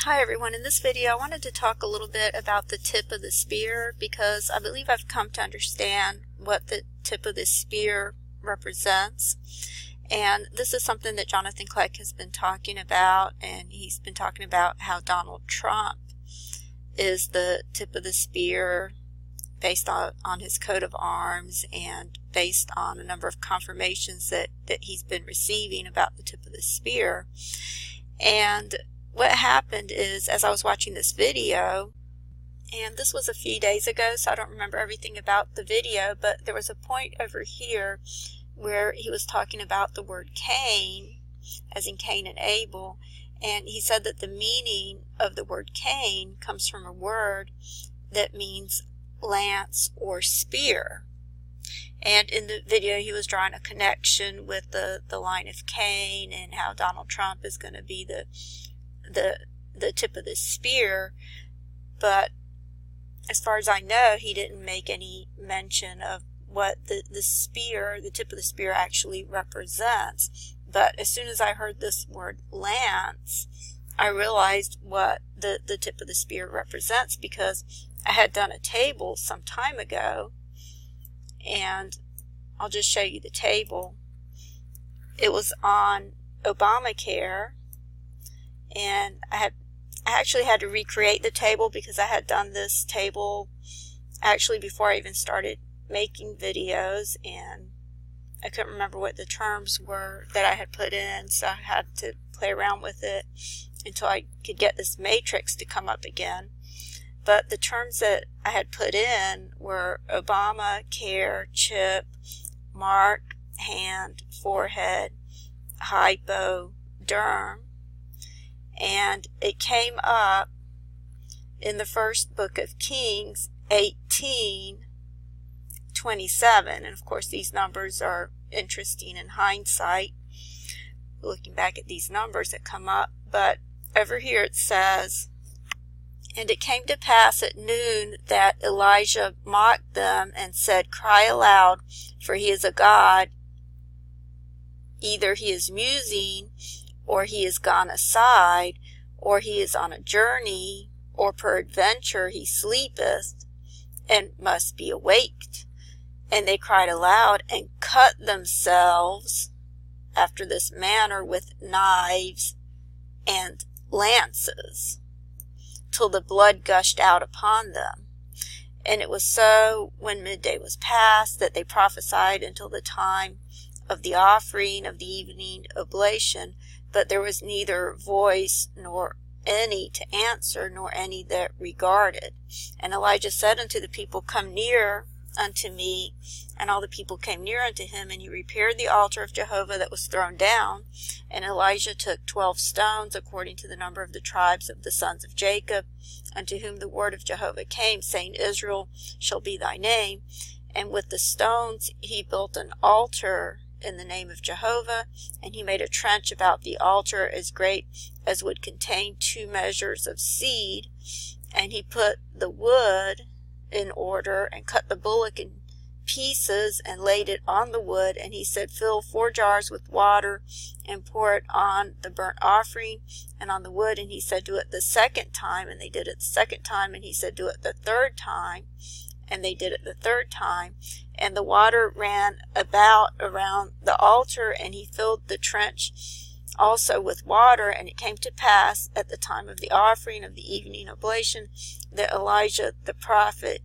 Hi everyone, in this video I wanted to talk a little bit about the tip of the spear because I believe I've come to understand what the tip of the spear represents. And this is something that Jonathan Kleck has been talking about, and he's been talking about how Donald Trump is the tip of the spear based on his coat of arms and based on a number of confirmations that he's been receiving about the tip of the spear. And what happened is, as I was watching this video, and this was a few days ago, so I don't remember everything about the video, but there was a point over here where he was talking about the word Cain, as in Cain and Abel, and he said that the meaning of the word Cain comes from a word that means lance or spear. And in the video he was drawing a connection with the line of Cain and how Donald Trump is going to be the tip of the spear, but as far as I know, he didn't make any mention of what the spear, the tip of the spear, actually represents. But as soon as I heard this word lance, I realized what the tip of the spear represents, because I had done a table some time ago, and I'll just show you the table. It was on Obamacare, and I actually had to recreate the table because I had done this table actually before I even started making videos, and I couldn't remember what the terms were that I had put in, so I had to play around with it until I could get this matrix to come up again. But the terms that I had put in were Obamacare, chip, mark, hand, forehead, hypoderm, and it came up in the first book of Kings 18:27, and of course these numbers are interesting in hindsight, looking back at these numbers that come up. But over here it says, "And it came to pass at noon that Elijah mocked them and said, Cry aloud, for he is a god. Either he is musing, or he is gone aside, or he is on a journey, or peradventure he sleepeth, and must be awaked. And they cried aloud, and cut themselves after this manner with knives and lances, till the blood gushed out upon them. And it was so, when midday was past, that they prophesied until the time of the offering of the evening oblation, but there was neither voice nor any to answer, nor any that regarded. And Elijah said unto the people, Come near unto me. And all the people came near unto him, and he repaired the altar of Jehovah that was thrown down. And Elijah took 12 stones, according to the number of the tribes of the sons of Jacob, unto whom the word of Jehovah came, saying, Israel shall be thy name. And with the stones he built an altar in the name of Jehovah, and he made a trench about the altar as great as would contain 2 measures of seed. And he put the wood in order, and cut the bullock in pieces, and laid it on the wood. And he said, Fill 4 jars with water, and pour it on the burnt offering and on the wood. And he said, Do it the second time. And they did it the second time. And he said, Do it the third time. And they did it the third time. And the water ran around the altar, and he filled the trench also with water. And it came to pass at the time of the offering of the evening oblation that Elijah the prophet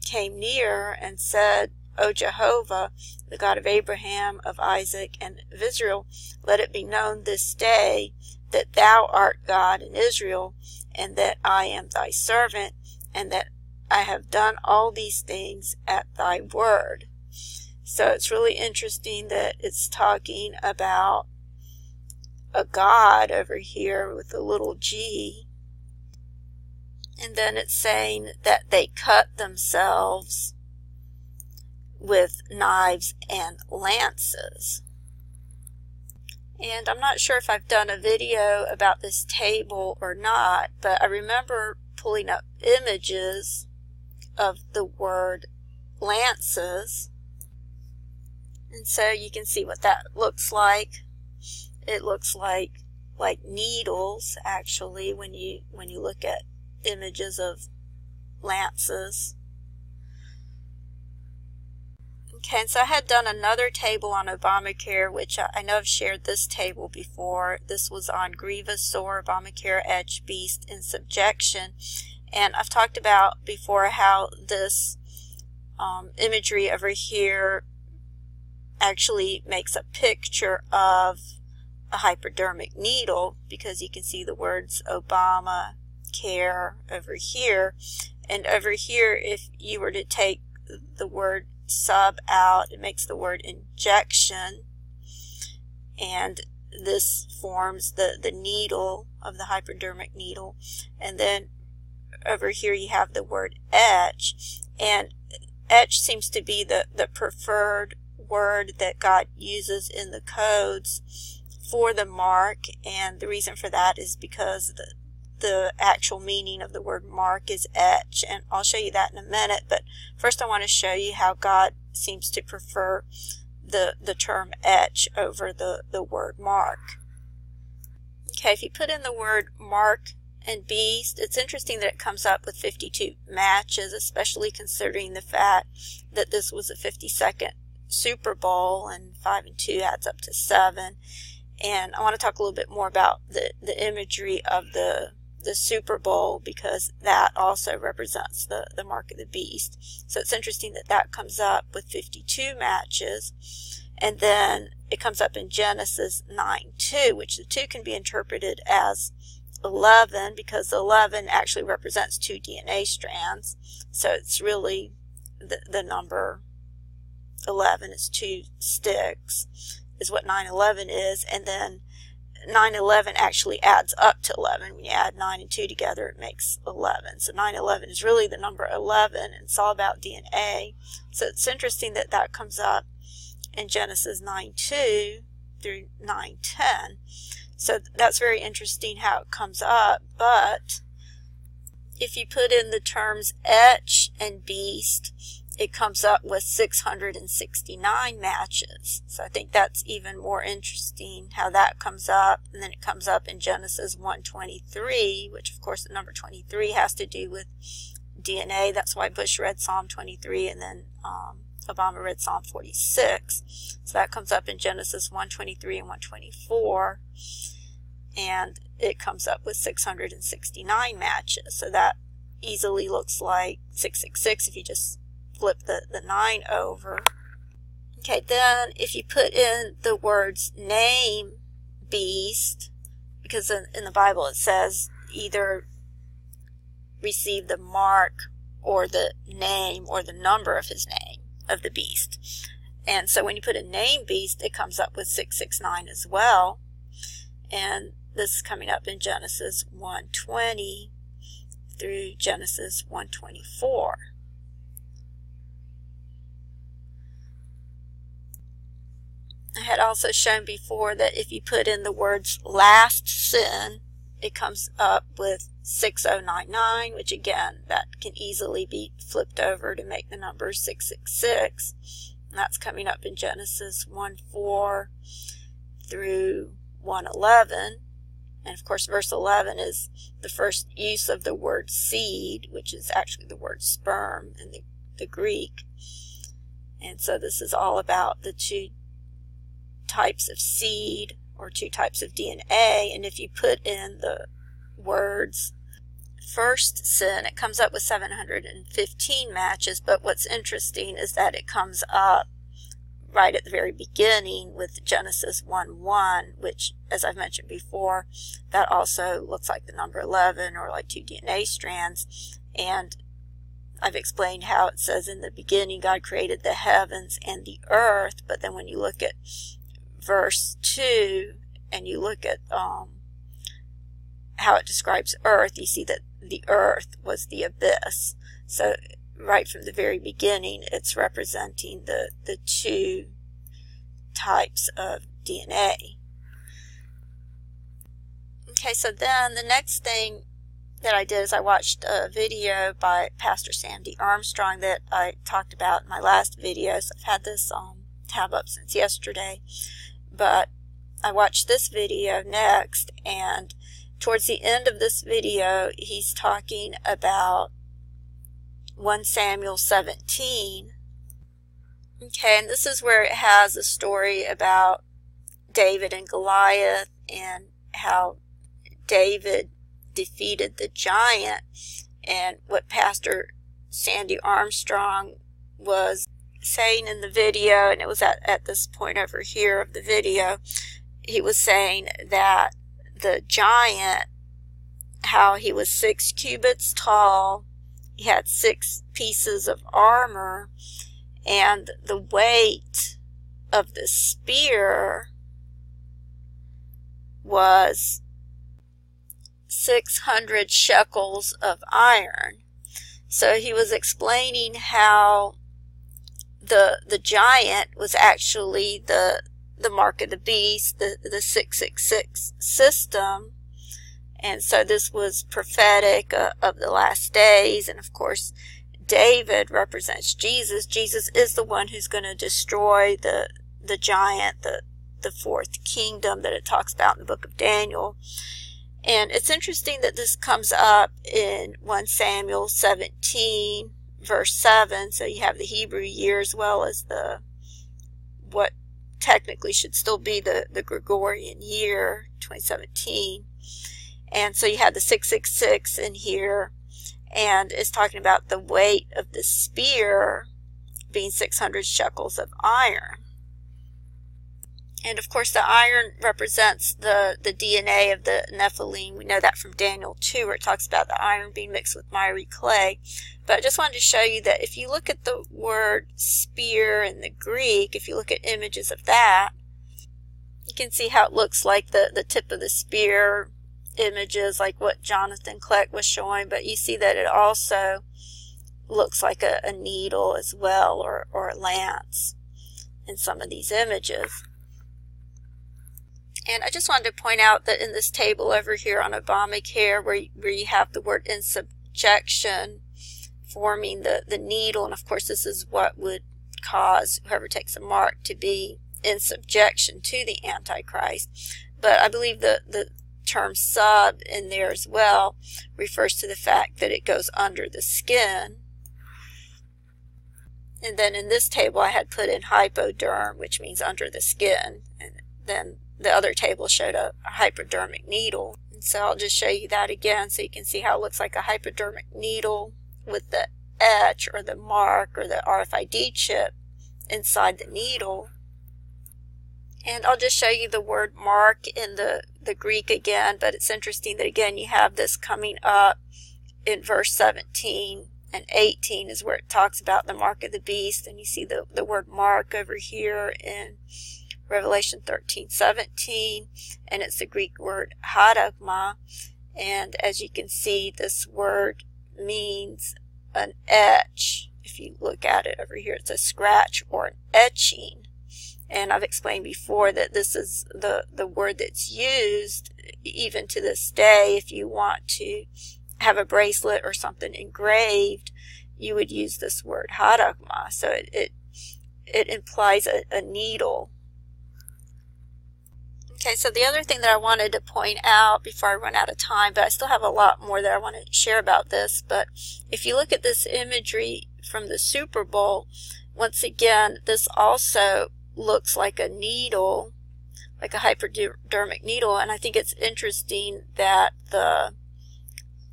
came near and said, O Jehovah, the God of Abraham, of Isaac, and of Israel, let it be known this day that thou art God in Israel, and that I am thy servant, and that I have done all these things at thy word. So it's really interesting that it's talking about a God over here with a little g. And then it's saying that they cut themselves with knives and lances. And I'm not sure if I've done a video about this table or not, but I remember pulling up images of the word lances, and so you can see what that looks like. It looks like like needles, actually, when you look at images of lances. Okay, and so I had done another table on Obamacare, which I know I've shared this table before. This was on grievous sore, Obamacare, etch, beast, in subjection. And I've talked about before how this imagery over here actually makes a picture of a hypodermic needle, because you can see the words Obamacare over here. And over here, if you were to take the word sub out, it makes the word injection, and this forms the needle of the hypodermic needle. And then over here you have the word etch, and etch seems to be the preferred word that God uses in the codes for the mark, and the reason for that is because the actual meaning of the word mark is etch, and I'll show you that in a minute. But first I want to show you how God seems to prefer the term etch over the word mark. Okay, if you put in the word mark and beast, it's interesting that it comes up with 52 matches, especially considering the fact that this was a 52nd Super Bowl, and 5 and 2 adds up to 7. And I want to talk a little bit more about the imagery of the Super Bowl, because that also represents the mark of the beast. So it's interesting that that comes up with 52 matches. And then it comes up in Genesis 9:2, which the 2 can be interpreted as 11, because 11 actually represents 2 DNA strands. So it's really the number 11 is 2 sticks, is what 9/11 is. And then 9/11 actually adds up to 11. When you add 9 and 2 together, it makes 11. So 9/11 is really the number 11, and it's all about DNA. So it's interesting that that comes up in Genesis 9:2 through 9:10. So that's very interesting how it comes up. But if you put in the terms etch and beast, it comes up with 669 matches. So I think that's even more interesting how that comes up. And then it comes up in Genesis 1:23, which of course the number 23 has to do with DNA. That's why Bush read Psalm 23, and then Obama read Psalm 46. So that comes up in Genesis 1:23 and 1:24. And it comes up with 669 matches. So that easily looks like 666 if you just flip the 9 over. Okay, then if you put in the words name beast, because in the Bible it says either receive the mark or the name or the number of his name, of the beast. And so when you put a name beast, it comes up with 669 as well. And this is coming up in Genesis 1:20 through Genesis 1:24. I had also shown before that if you put in the words last sin, it comes up with 6099, which again, that can easily be flipped over to make the number 666. And that's coming up in Genesis 1:4 through 1:11. And of course, verse 11 is the first use of the word seed, which is actually the word sperm in the Greek. And so this is all about the 2 types of seed, or 2 types of DNA. And if you put in the words first sin, it comes up with 715 matches. But what's interesting is that it comes up right at the very beginning with Genesis 1:1, which, as I've mentioned before, that also looks like the number 11, or like 2 DNA strands. And I've explained how it says in the beginning God created the heavens and the earth, but then when you look at verse 2 and you look at how it describes earth, you see that the earth was the abyss. So right from the very beginning, it's representing the 2 types of DNA. Okay, so then the next thing that I did is I watched a video by Pastor Sandy Armstrong that I talked about in my last video. So I've had this tab up since yesterday. But I watched this video next, and towards the end of this video, he's talking about 1 Samuel 17. Okay, and this is where it has a story about David and Goliath and how David defeated the giant, and what Pastor Sandy Armstrong was saying in the video, and it was at this point over here of the video, he was saying that the giant, how he was 6 cubits tall, he had 6 pieces of armor, and the weight of the spear was 600 shekels of iron. So he was explaining how the giant was actually the mark of the beast, the 666 system. And so this was prophetic of the last days. And of course, David represents Jesus. Jesus is the one who's going to destroy the giant, the fourth kingdom that it talks about in the book of Daniel. And it's interesting that this comes up in 1 Samuel 17, verse 7. So you have the Hebrew year as well as what technically should still be the Gregorian year, 2017. And so you have the 666 in here, and it's talking about the weight of the spear being 600 shekels of iron. And of course the iron represents the DNA of the Nephilim. We know that from Daniel 2, where it talks about the iron being mixed with miry clay. But I just wanted to show you that if you look at the word spear in the Greek, if you look at images of that, you can see how it looks like the tip of the spear images, like what Jonathan Kleck was showing. But you see that it also looks like a needle as well, or a lance in some of these images. And I just wanted to point out that in this table over here on Obamacare, where you have the word in subjection forming the needle, and of course this is what would cause whoever takes a mark to be in subjection to the Antichrist. But I believe the term sub in there as well refers to the fact that it goes under the skin. And then in this table I had put in hypoderm, which means under the skin, and then the other table showed a hypodermic needle. And so I'll just show you that again so you can see how it looks like a hypodermic needle with the etch or the mark or the RFID chip inside the needle. And I'll just show you the word mark in the Greek again, but it's interesting that again you have this coming up in verse 17 and 18 is where it talks about the mark of the beast, and you see the word mark over here in Revelation 13:17, and it's the Greek word haragma, and as you can see, this word means an etch. If you look at it over here, it's a scratch or an etching. And I've explained before that this is the word that's used even to this day. If you want to have a bracelet or something engraved, you would use this word haragma. So it implies a needle. Okay, so the other thing that I wanted to point out before I run out of time, but I still have a lot more that I want to share about this, but if you look at this imagery from the Super Bowl, once again, this also looks like a needle, like a hypodermic needle, and I think it's interesting that the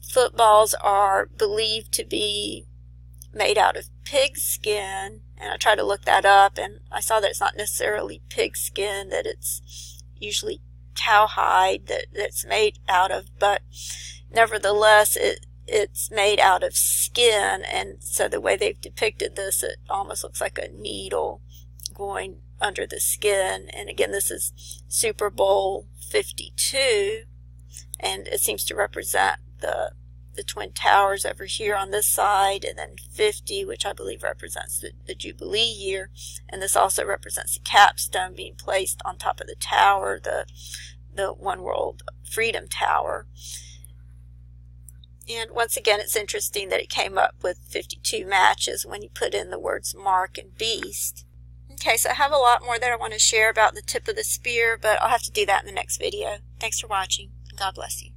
footballs are believed to be made out of pig skin, and I tried to look that up, and I saw that it's not necessarily pig skin, that it's usually cowhide that's made out of, but nevertheless it's made out of skin, and so the way they've depicted this, it almost looks like a needle going under the skin. And again, this is Super Bowl 52, and it seems to represent the Twin Towers over here on this side, and then 50, which I believe represents the Jubilee year. And this also represents the capstone being placed on top of the tower, the One World Freedom Tower. And once again, it's interesting that it came up with 52 matches when you put in the words mark and beast. Okay, so I have a lot more that I want to share about the tip of the spear, but I'll have to do that in the next video. Thanks for watching. God bless you.